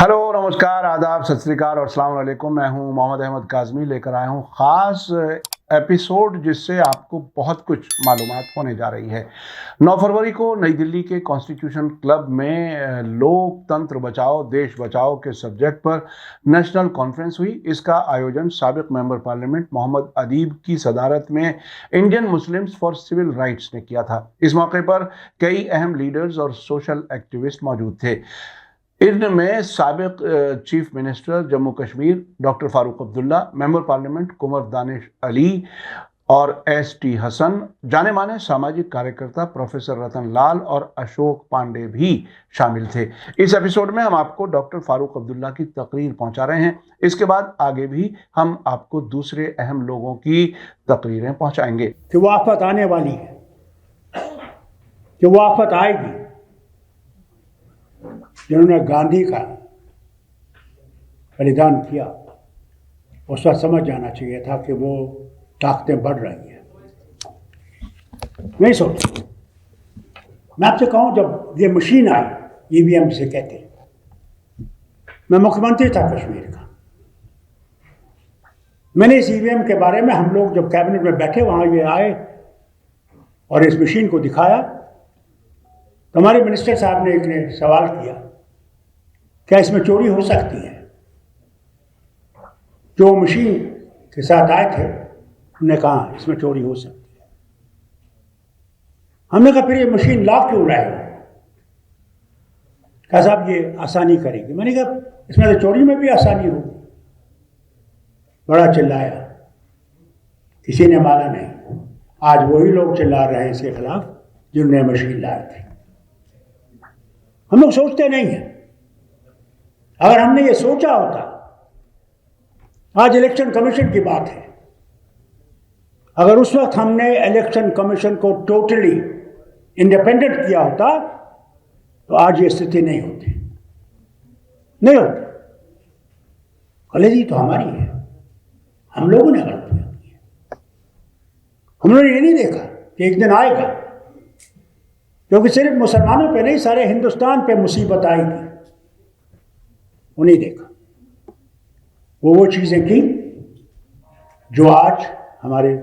Hello, नमस्कार, आदाब, सत श्री अकाल और अस्सलाम वालेकुम। मैं हूं मोहम्मद अहमद काज़मी, लेकर आया हूं ख़ास एपिसोड जिससे आपको बहुत कुछ मालूमात होने जा रही है। 9 फरवरी को नई दिल्ली के कॉन्स्टिट्यूशन क्लब में लोकतंत्र बचाओ देश बचाओ के सब्जेक्ट पर नेशनल कॉन्फ्रेंस हुई। इसका आयोजन साबिक मेंबर पार्लियामेंट मोहम्मद अदीब की सदारत में Indian Muslims for Civil Rights ने किया था। इस मौके पर कई अहम लीडर्स और सोशल एक्टिविस्ट मौजूद थे। इनमें साबिक chief minister Jammu Kashmir doctor Farooq Abdullah, member parliament Kunwar Danish Ali और एस.टी. हसन, जाने माने सामाजिक कार्यकर्ता प्रोफेसर रतन लाल और अशोक पांडे भी शामिल थे। इस एपिसोड में हम आपको डॉक्टर फारूक अब्दुल्ला की तकरीर पहुंचा रहे हैं। इसके बाद आगे भी हम आपको दूसरे अहम लोगों की तकरीरें पहुंचाएंगे। कि वो आफत आने वाली है, कि वो आफत आएगी। जिन्होंने गांधी का बलिदान किया, उस वक्त समझ जाना चाहिए था कि वो ताकतें बढ़ रही हैं। नहीं सोच। मैं आपसे कहूं, जब ये मशीन आई, ईवीएम से कहते हैं, मैं मुख्यमंत्री था कश्मीर का। मैंने इस ईवीएम के बारे में, हम लोग जब कैबिनेट में बैठे वहां ये आए और इस मशीन को दिखाया, तो हमारे मिनिस्टर साहब ने एक सवाल किया, क्या इसमें चोरी हो सकती है? जो मशीन के साथ आए थे उन्होंने कहा इसमें चोरी हो सकती है। हमने कहा फिर ये मशीन ला क्यों रहे हो? कहा साहब ये आसानी करेगी। मैंने कहा इसमें तो चोरी में भी आसानी होगी। बड़ा चिल्लाया, किसी ने माना नहीं। आज वही लोग चिल्ला रहे हैं इसके खिलाफ जिन्होंने मशीन लाए थे। हम लोग सोचते नहीं हैं। अगर हमने ये सोचा होता, आज इलेक्शन कमीशन की बात है, अगर उस वक्त हमने इलेक्शन कमीशन को टोटली इंडिपेंडेंट किया होता तो आज ये स्थिति नहीं होती। गलती तो हमारी है, हम लोगों ने गलतियां की है। हम लोगों ने ये नहीं देखा कि एक दिन आएगा, क्योंकि सिर्फ मुसलमानों पे नहीं, सारे हिंदुस्तान पे मुसीबत आएगी। वो नहीं देखा। वो चीज़ें की जो आज हमारे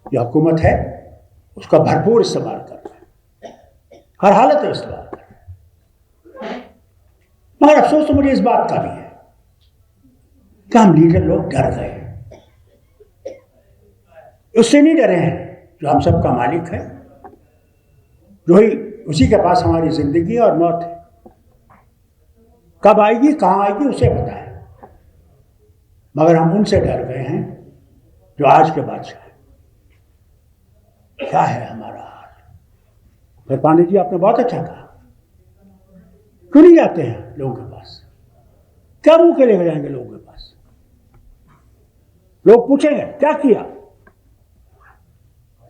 जो हुकूमत है उसका भरपूर इस्तेमाल कर रहे हैं, हर हालत में इस्तेमाल कर रहे हैं। मगर अफसोस तो मुझे इस बात का भी है कि हम लीडर लोग डर गए। उससे नहीं डरे हैं जो हम सबका मालिक है, जो ही उसी के पास हमारी जिंदगी और मौत है। कब आएगी, कहाँ आएगी, उसे पता है। मगर हम उनसे डर गए हैं जो आज के बादशाह हैं। क्या है हमारा हाल? फिर पांडे जी आपने बहुत अच्छा कहा, क्यों नहीं जाते हैं लोगों के पास? क्या मुंह के लेकर जाएंगे लोगों के पास? लोग पूछेंगे क्या किया,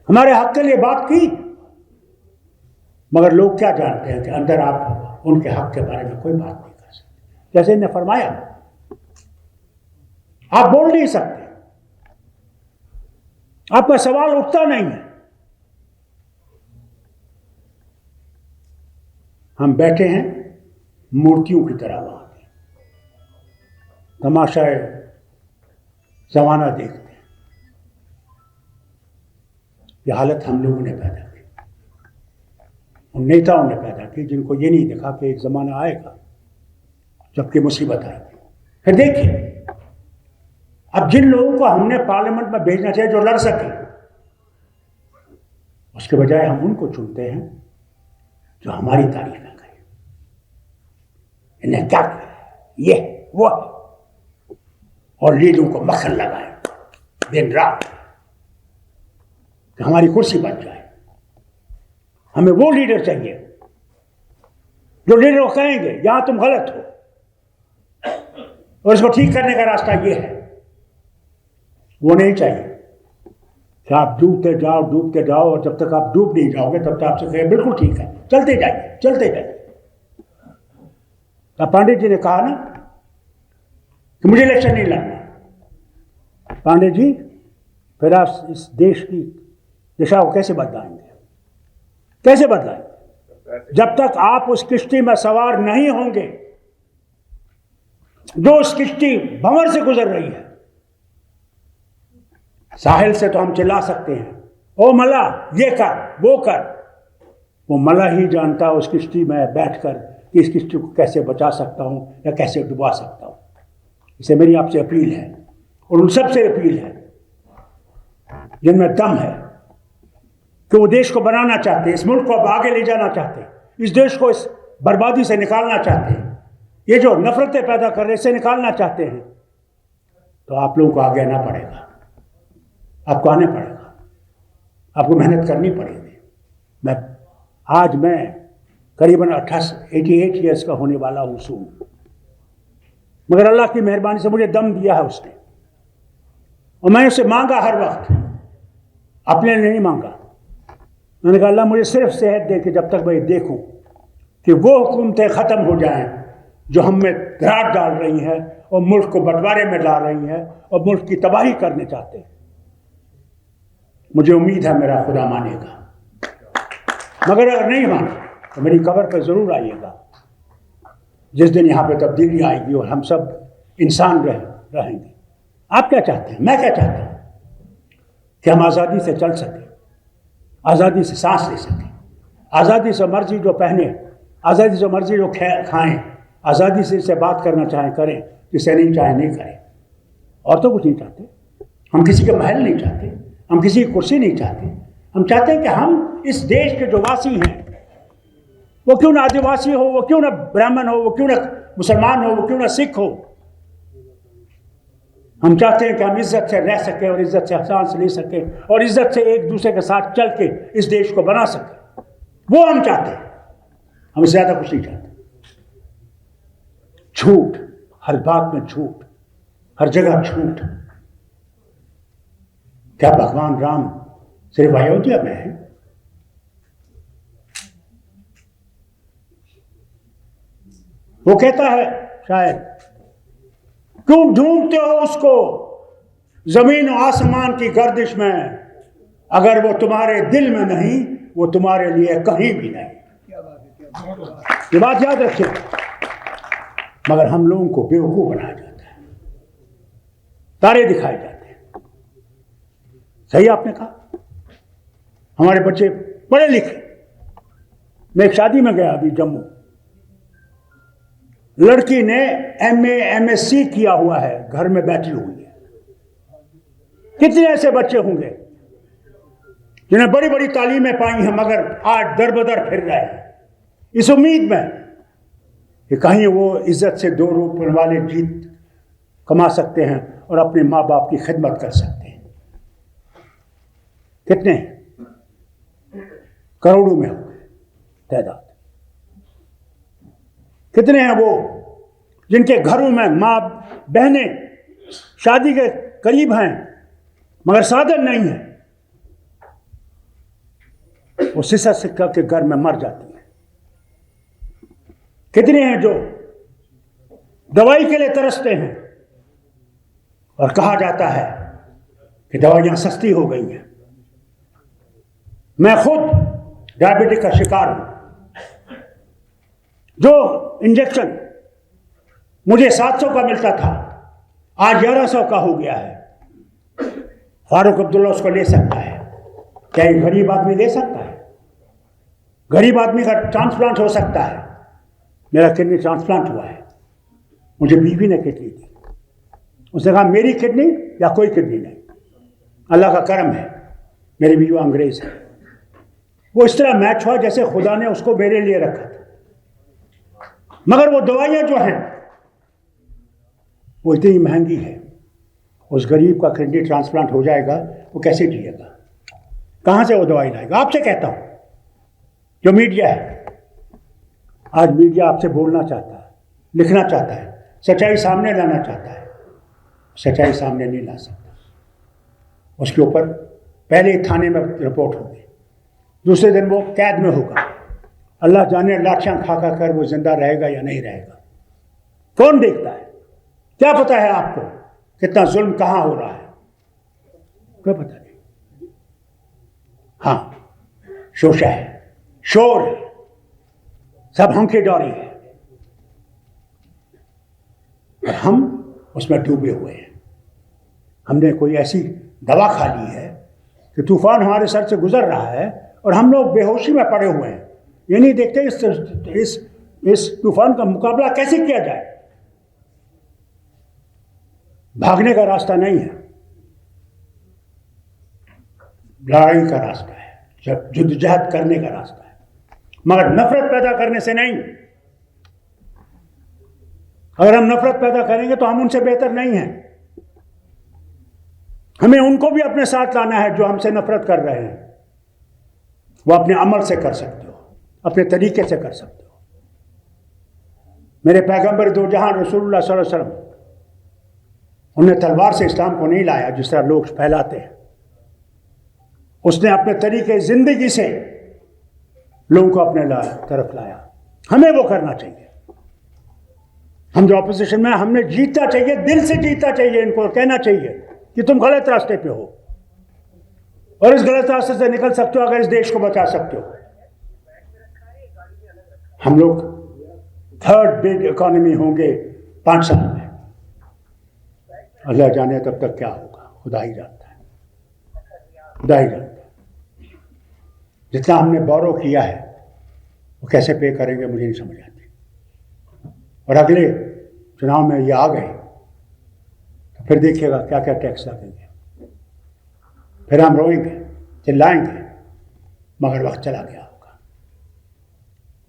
हमारे हक के लिए बात की। मगर लोग क्या जानते हैं कि अंदर आप उनके हक के बारे में कोई बात नहीं कर सकते। जैसे इन्हें फरमाया, आप बोल नहीं सकते, आपका सवाल उठता नहीं है। हम बैठे हैं मूर्तियों की तरह वहां पे, तमाशाए जमाना देखते हैं। यह हालत हम लोगों ने पैदा की, उन नेताओं ने पैदा की, जिनको ये नहीं देखा कि एक जमाना आएगा जबकि मुसीबत आएगी। फिर देखिए, अब जिन लोगों को हमने पार्लियामेंट में भेजना चाहिए जो लड़ सके, उसके बजाय हम उनको चुनते हैं जो हमारी तारीफ में करें। इन्हें क्या किया, ये वो, और लीडरों को मक्खन लगाए दिन रात कि हमारी कुर्सी बच जाए। हमें वो लीडर चाहिए जो लीडर को कहेंगे यहां तुम गलत हो और इसको ठीक करने का रास्ता ये है। वो नहीं चाहिए कि आप डूबते जाओ और जब तक आप डूब नहीं जाओगे तब तक आपसे कहे बिल्कुल ठीक है, चलते जाइए। पांडे जी ने कहा ना कि मुझे इलेक्शन नहीं लड़ना। पांडे जी, फिर आप इस देश की दिशा को कैसे बदलाएंगे? जब तक आप उस किश्ती में सवार नहीं होंगे जो उस किश्ती भंवर से गुजर रही है, साहिल से तो हम चिल्ला सकते हैं, ओ मल्ला ये कर वो कर, वो मल्ला ही जानता है उस किश्ती में बैठकर कि इस किश्ती को कैसे बचा सकता हूं या कैसे डुबा सकता हूं। इसे मेरी आपसे अपील है और उन सबसे अपील है जिनमें दम है कि वो देश को बनाना चाहते हैं, इस मुल्क को अब आगे ले जाना चाहते हैं, इस देश को इस बर्बादी से निकालना चाहते हैं, ये जो नफरतें पैदा कर रहे हैं इससे निकालना चाहते हैं, तो आप लोगों को आगे आना पड़ेगा, आपको आना पड़ेगा, आपको मेहनत करनी पड़ेगी। मैं करीबन 88 ईयर्स का होने वाला हूँ सून, मगर अल्लाह की मेहरबानी से मुझे दम दिया है उसने, और मैंने उससे मांगा हर वक्त, अपने लिए नहीं मांगा। मैंने कहा अल्लाह मुझे सिर्फ सेहत दे कि जब तक मैं देखूं कि वो हुकूमतें ख़त्म हो जाएं जो हम में दरार डाल रही हैं और मुल्क को बंटवारे में ला रही हैं और मुल्क की तबाही करने चाहते हैं। मुझे उम्मीद है मेरा खुदा मानेगा, मगर अगर नहीं माना तो मेरी कब्र पर ज़रूर आइएगा जिस दिन यहाँ पे तब्दीली आएगी और हम सब इंसान रहेंगे। आप क्या चाहते हैं, मैं क्या चाहता हूँ कि हम आज़ादी से चल सकें, आज़ादी से सांस ले सकें, आज़ादी से मर्जी जो पहने, आज़ादी से मर्जी जो खाएं, आज़ादी से इससे बात करना चाहें करें, जिसे नहीं चाहें नहीं करें। और तो कुछ नहीं चाहते, हम किसी के महल नहीं चाहते, हम किसी की कुर्सी नहीं चाहते, हम चाहते हैं कि हम इस देश के जो वासी हैं, वो क्यों ना आदिवासी हो, वो क्यों ना ब्राह्मण हो, वो क्यों ना मुसलमान हो, वो क्यों ना सिख हो, हम चाहते हैं कि हम इज्जत से रह सकें और इज्जत से सांस ले सकें और इज्जत से एक दूसरे के साथ चल के इस देश को बना सकें। वो हम चाहते हैं, हम इससे ज़्यादा कुछ नहीं चाहते। झूठ, हर बात में झूठ, हर जगह झूठ। क्या भगवान राम सिर्फ अयोध्या में है? वो कहता है शायद, क्यों ढूंढते हो उसको जमीन और आसमान की गर्दिश में, अगर वो तुम्हारे दिल में नहीं, वो तुम्हारे लिए कहीं भी नहीं। ये बात याद रखिए। मगर हम लोगों को बेवकूफ बनाया जाता है, तारे दिखाए जाते हैं। सही आपने कहा, हमारे बच्चे पढ़े लिखे। मैं एक शादी में गया अभी जम्मू, लड़की ने MA MSc किया हुआ है, घर में बैठी हुई है। कितने ऐसे बच्चे होंगे जिन्हें बड़ी बड़ी तालीमें पाई हैं मगर आज दर बदर फिर रहे हैं इस उम्मीद में कि कहीं वो इज्जत से 2 रुपये वाले जीत कमा सकते हैं और अपने माँ बाप की खिदमत कर सकते हैं। कितने करोड़ों में होंगे तादाद। कितने हैं वो जिनके घरों में माँ बहनें शादी के करीब हैं मगर साधन नहीं है, वो सिसा सिक्का के घर में मर जाती हैं। कितने हैं जो दवाई के लिए तरसते हैं और कहा जाता है कि दवाइयां सस्ती हो गई हैं। मैं खुद डायबिटिक का शिकार हूं। जो इंजेक्शन मुझे 700 का मिलता था आज 1100 का हो गया है। फारूक अब्दुल्ला उसको ले सकता है, क्या एक गरीब आदमी ले सकता है? गरीब आदमी का ट्रांसप्लांट हो सकता है। मेरा किडनी ट्रांसप्लांट हुआ है, मुझे बीवी ने किडनी दी। उसने कहा मेरी किडनी या कोई किडनी नहीं, अल्लाह का करम है मेरी बीवी अंग्रेज है। वो इस तरह मैच हुआ जैसे खुदा ने उसको मेरे लिए रखा था। मगर वो दवाइयां जो हैं वो इतनी महंगी है, उस गरीब का किडनी ट्रांसप्लांट हो जाएगा, वो कैसे जिएगा? कहाँ से वो दवाई लाएगा? आपसे कहता हूँ जो मीडिया है, आज मीडिया आपसे बोलना चाहता है, लिखना चाहता है, सच्चाई सामने लाना चाहता है, सच्चाई सामने नहीं ला सकता। उसके ऊपर पहले थाने में रिपोर्ट होगी, दूसरे दिन वो कैद में होगा, अल्लाह जाने लाठियां खा खा कर वो जिंदा रहेगा या नहीं रहेगा। कौन देखता है? क्या पता है आपको कितना जुल्म कहाँ हो रहा है? कोई पता नहीं। हाँ, शोशा है, शोर है, सब हंके डौरी है। और हम उसमें डूबे हुए हैं। हमने कोई ऐसी दवा खा ली है कि तूफान हमारे सर से गुजर रहा है और हम लोग बेहोशी में पड़े हुए हैं। ये नहीं देखते इस तूफान का मुकाबला कैसे किया जाए। भागने का रास्ता नहीं है, लड़ाई का रास्ता है, जद्दोजहद करने का रास्ता है, मगर नफरत पैदा करने से नहीं। अगर हम नफरत पैदा करेंगे तो हम उनसे बेहतर नहीं हैं। हमें उनको भी अपने साथ लाना है जो हमसे नफरत कर रहे हैं। वो अपने अमल से कर सकते हो, अपने तरीके से कर सकते हो। मेरे पैगंबर दो जहां रसूलुल्लाह सल्लल्लाहु अलैहि वसल्लम, उन्हें तलवार से इस्लाम को नहीं लाया जिस तरह लोग फैलाते हैं। उसने अपने तरीके जिंदगी से लोगों को अपने तरफ लाया। हमें वो करना चाहिए। हम जो ऑपोजिशन में, हमने जीतना चाहिए, दिल से जीतना चाहिए। इनको कहना चाहिए कि तुम गलत रास्ते पे हो और इस गलत रास्ते से निकल सकते हो अगर इस देश को बचा सकते हो। हम लोग थर्ड बिग इकोनॉमी होंगे 5 साल में। अल्लाह जाने तब तक क्या होगा, खुदा ही जानता है, खुदा ही जानता है। जितना हमने बोरो किया है वो कैसे पे करेंगे मुझे नहीं समझ आती। और अगले चुनाव में ये आ गए तो फिर देखिएगा क्या क्या टैक्स लगेंगे। फिर हम रोएंगे, चिल्लाएंगे, मगर वक्त चला गया होगा।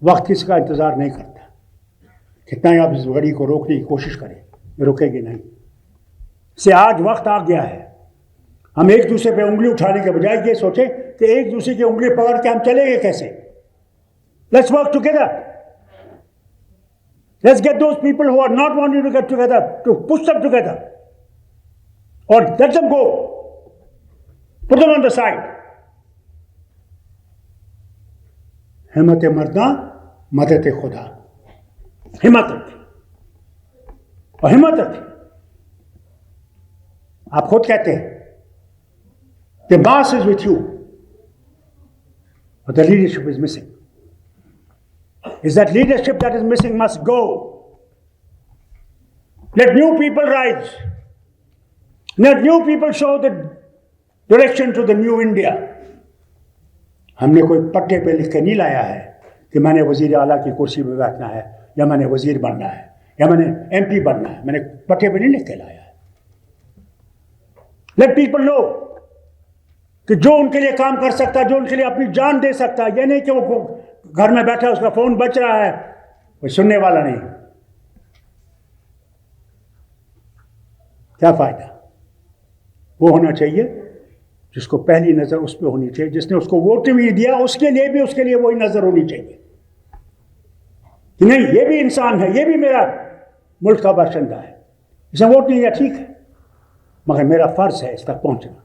वक्त किसी का इंतज़ार नहीं करता। कितना ही आप इस घड़ी को रोकने की कोशिश करें, ये रुकेगी नहीं। से आज वक्त आ गया है। हम एक दूसरे पे उंगली उठाने के बजाय ये सोचें कि एक दूसरे की उंगली पकड़ के हम चलेंगे कैसे। Let's work together. Let's get those people who are not wanting to get together, to push them together. Or let them go. Put them on the side. हिम्मत मर्दा मदद खुदा। हिम्मत रखी और हिम्मत रखी। आप खुद कहते हैं the boss is with you, but the leadership is missing. Is that leadership that is missing must go. Let new people rise. Let new people show the direction to the new India. हमने कोई पट्टे पे लिख के नहीं लाया है कि मैंने वजीर आला की कुर्सी पे बैठना है या मैंने वजीर बनना है या मैंने MP बनना है। मैंने पट्टे पे नहीं लिख के लाया है। Let people know कि जो उनके लिए काम कर सकता है, जो उनके लिए अपनी जान दे सकता है, ये नहीं कि वो घर में बैठा उसका फोन बज रहा है, कोई सुनने वाला नहीं। क्या फायदा। वो होना चाहिए जिसको पहली नजर उस पर होनी चाहिए, जिसने उसको वोट भी दिया उसके लिए वही नजर होनी चाहिए कि नहीं ये भी इंसान है, ये भी मेरा मुल्क का बाशिंदा है। इसने वोट नहीं दिया ठीक है, मगर मेरा फर्ज है इस तक पहुंचना।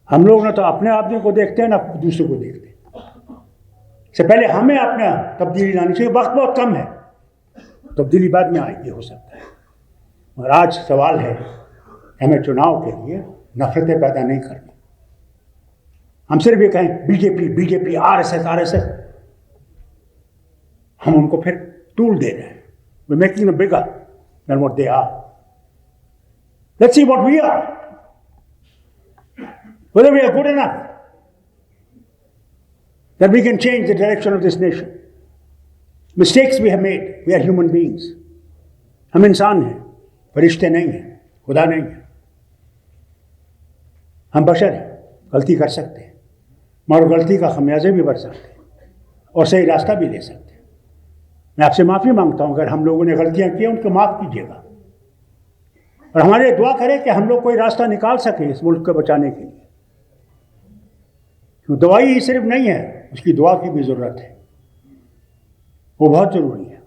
हम लोग ना तो अपने आदमी को देखते हैं ना दूसरे को देखते हैं। से पहले हमें अपना तब्दीली लानी चाहिए। वक्त बहुत कम है, तब्दीली बाद में आएगी हो सकता है। और आज सवाल है हमें चुनाव के लिए नफरतें पैदा नहीं करनी। हम सिर्फ ये कहें बीजेपी RSS, हम उनको फिर टूल दे रहे हैं। We making them bigger than what they are. Let's see what we are, whether we are good enough that we can change the direction of this nation. Mistakes we have made. We are human beings. हम इंसान हैं, फरिश्ते नहीं हैं, खुदा नहीं हैं। हम बशर हैं, गलती कर सकते हैं, मगर गलती का खमियाजे भी भर सकते हैं और सही रास्ता भी ले सकते हैं। मैं आपसे माफ़ी मांगता हूँ अगर हम लोगों ने गलतियाँ की, उनको माफ़ कीजिएगा और हमारे लिए दुआ करें कि हम लोग कोई रास्ता निकाल सकें इस मुल्क को बचाने के लिए। तो दवाई ही सिर्फ नहीं है, उसकी दुआ की भी ज़रूरत है। वो बहुत ज़रूरी है।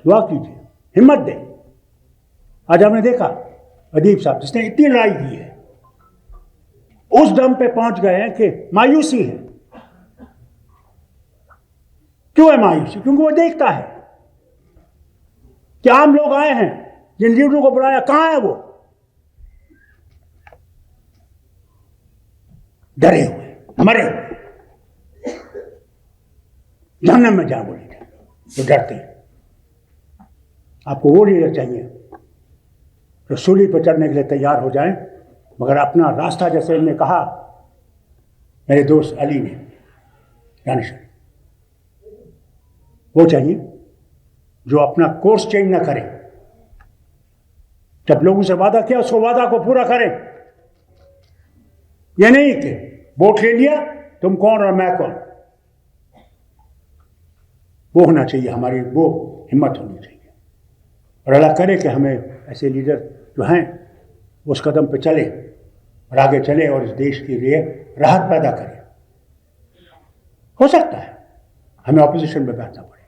दुआ कीजिए, हिम्मत दें। आज हमने देखा अदीब साहब जिसने इतनी लड़ाई की है, उस दम पे पहुंच गए हैं कि मायूसी है। क्यों है मायूसी? क्योंकि वो देखता है कि आम लोग आए हैं, जिन लीडरों को बुलाया, कहां है वो? डरे हुए, मरे हुए, जहन्नम में जा बोले तो डरते हैं। आपको वो लीडर चाहिए जो सूली पर चढ़ने के लिए तैयार हो जाए, मगर अपना रास्ता, जैसे इन्होंने कहा मेरे दोस्त अली ने, दानिश, वो चाहिए जो अपना कोर्स चेंज ना करे। जब लोगों से वादा किया उसको वादा को पूरा करें। ये नहीं कि वोट ले लिया, तुम कौन और मैं कौन। वो होना चाहिए, हमारी वो हिम्मत होनी चाहिए। और अल्लाह करे कि हमें ऐसे लीडर जो हैं उस कदम पे चले और आगे चले और इस देश के लिए राहत पैदा करें। हो सकता है हमें ऑपोजिशन में बैठना पड़े,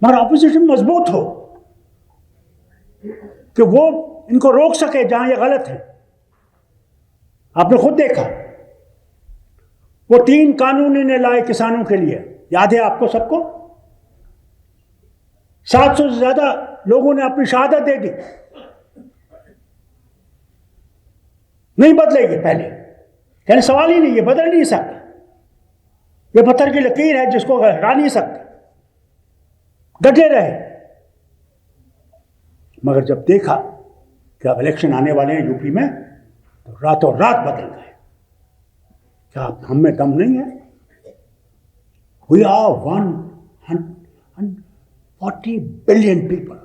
मगर ऑपोजिशन मजबूत हो कि वो इनको रोक सके जहां ये गलत है। आपने खुद देखा वो 3 कानून इन्हें लाए किसानों के लिए, याद है आपको सबको? 700 से ज्यादा लोगों ने अपनी शहादत दे दी। नहीं बदलेगी पहले, यानी सवाल ही नहीं, ये बदल नहीं सकता। ये पत्थर की लकीर है जिसको हटा नहीं सकते। डटे रहे, मगर जब देखा कि अब इलेक्शन आने वाले हैं यूपी में, तो रातों रात बदल गए। क्या हम में दम नहीं है? We are 140 billion people.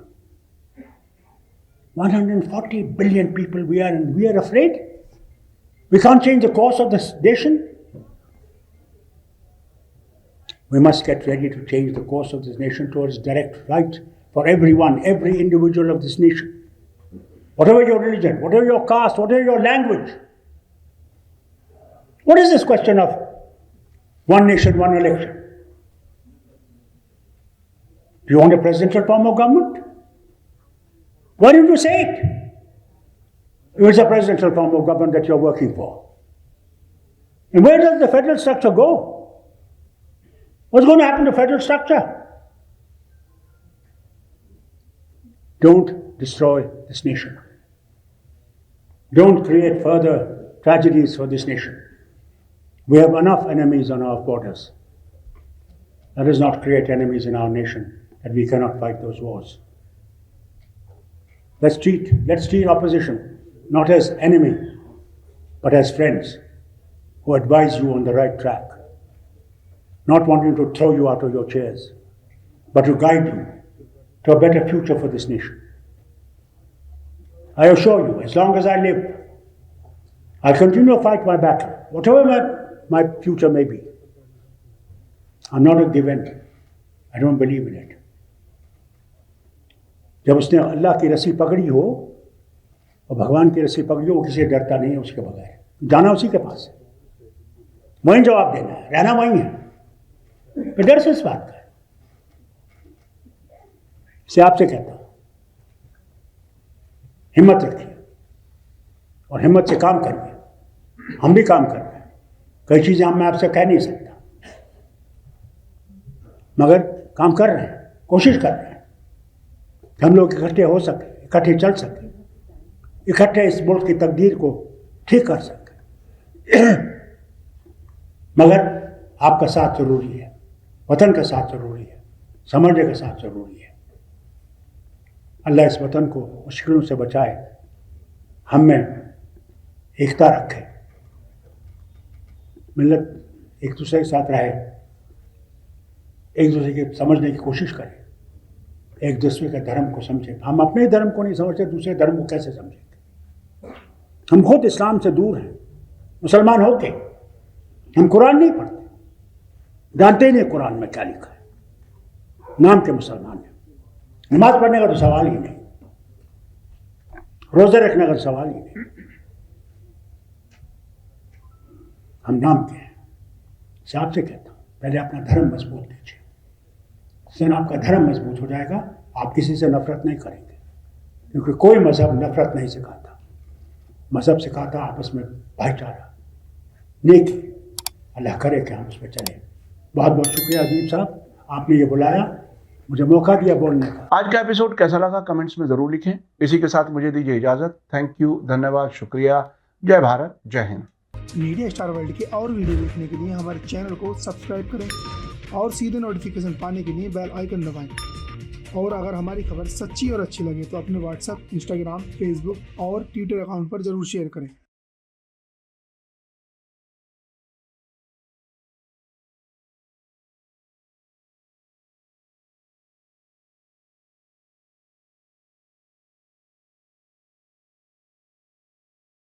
140 billion people we are, and we are afraid? We can't change the course of this nation? We must get ready to change the course of this nation towards direct right for everyone, every individual of this nation. Whatever your religion, whatever your caste, whatever your language. What is this question of one nation, one election? Do you want a presidential form of government? Why didn't you say it? If it's a presidential form of government that you're working for. And where does the federal structure go? What's going to happen to federal structure? Don't destroy this nation. Don't create further tragedies for this nation. We have enough enemies on our borders. Let us not create enemies in our nation that we cannot fight those wars. Let's treat opposition not as enemy, but as friends who advise you on the right track. Not wanting to throw you out of your chairs, but to guide you to a better future for this nation. I assure you, as long as I live, I'll continue to fight my battle, whatever my future may be. I'm not a given. I don't believe in it. जब उसने अल्लाह की रस्सी पकड़ी हो और भगवान की रस्सी पकड़ी हो, वो किसी से डरता नहीं है उसके बगैर। जाना उसी के पास है, वहीं जवाब देना है, रहना वहीं है। फिर डर से इस बात का है। इसे आपसे कहता हूं, हिम्मत रखिए और हिम्मत से काम करिए। हम भी काम कर रहे हैं, कई चीजें मैं आपसे कह नहीं सकता, मगर काम कर रहे हैं, कोशिश कर रहे हैं कि हम लोग इकट्ठे हो सके, इकट्ठे चल सके, इकट्ठे इस मुल्क की तकदीर को ठीक कर सके। मगर आपका साथ जरूरी है, वतन का साथ जरूरी है, समझने का साथ जरूरी है। अल्लाह इस वतन को मुश्किलों से बचाए, हम में एकता रखे, मिल्लत एक दूसरे के साथ रहे, एक दूसरे की समझने की कोशिश करें, एक दूसरे के धर्म को समझें। हम अपने धर्म को नहीं समझते, दूसरे धर्म को कैसे समझेंगे? हम खुद इस्लाम से दूर हैं, मुसलमान होके हम कुरान नहीं पढ़ते, जानते ही नहीं कुरान में क्या लिखा है, नाम के मुसलमान हैं। नमाज पढ़ने का तो सवाल ही नहीं, रोजे रखने का तो सवाल ही नहीं, हम नाम के हैं। इसे आपसे कहता हूं, पहले अपना धर्म मजबूत कीजिए, जिससे आपका धर्म मजबूत हो जाएगा, आप किसी से नफरत नहीं करेंगे, क्योंकि कोई मजहब नफरत नहीं सिखाता। मजहब सिखाता आपस में भाईचारा, नेकी। अल्लाह करे कि हम उस पर चले। बहुत बहुत शुक्रिया अजीब साहब, आपने ये बुलाया, मुझे मौका दिया बोलने का। आज का एपिसोड कैसा लगा कमेंट्स में ज़रूर लिखें। इसी के साथ मुझे दीजिए इजाज़त। थैंक यू, धन्यवाद, शुक्रिया। जय भारत, जय हिंद। मीडिया स्टार वर्ल्ड के और वीडियो देखने के लिए हमारे चैनल को सब्सक्राइब करें और सीधे नोटिफिकेशन पाने के लिए बेल आइकन दबाएं। और अगर हमारी खबर सच्ची और अच्छी लगे तो अपने व्हाट्सएप, इंस्टाग्राम, फेसबुक और ट्विटर अकाउंट पर जरूर शेयर करें।